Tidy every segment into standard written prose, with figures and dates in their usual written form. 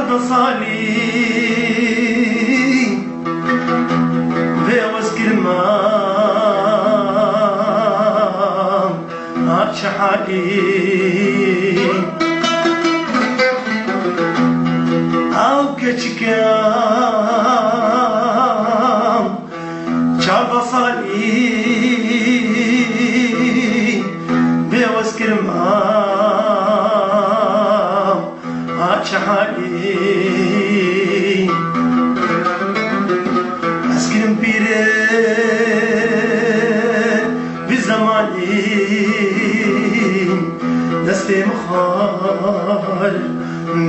çarda salî vêwez girmam açe halî ew keçikam çarda salî vêwez girmam açe halî Eskirim pire bir zamanî destê min xal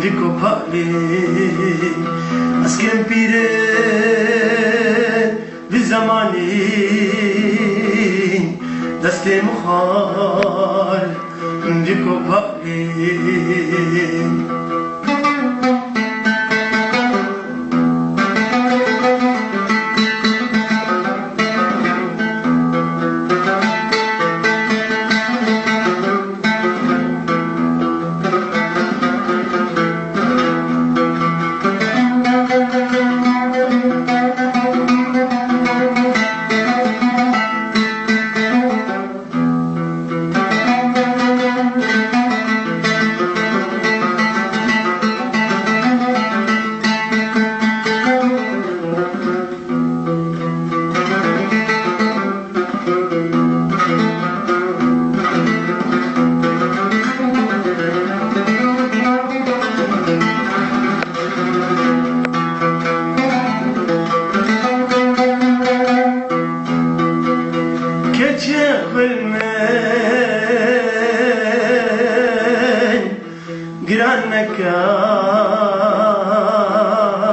dîko palî Eskirim pire bir zamanî destê min xal dîko palî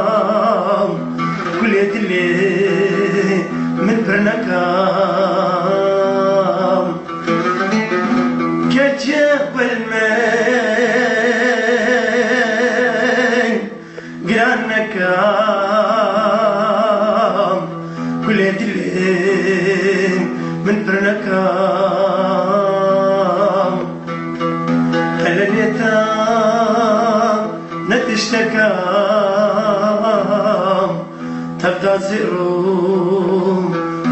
Granakam kuletli min pernakam Keçe bilmen Granakam kuletli min pernakam Kalanyetam نتشتكام تبدأ زئرهم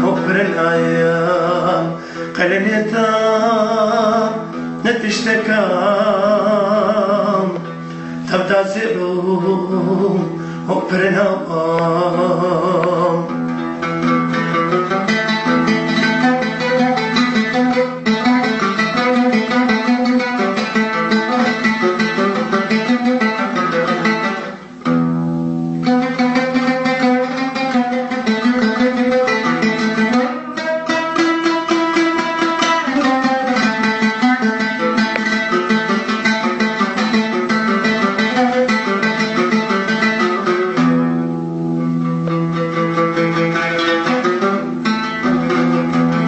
عبر الأيام قلن يتام نتشتكام تبدأ زئرهم عبر الأيام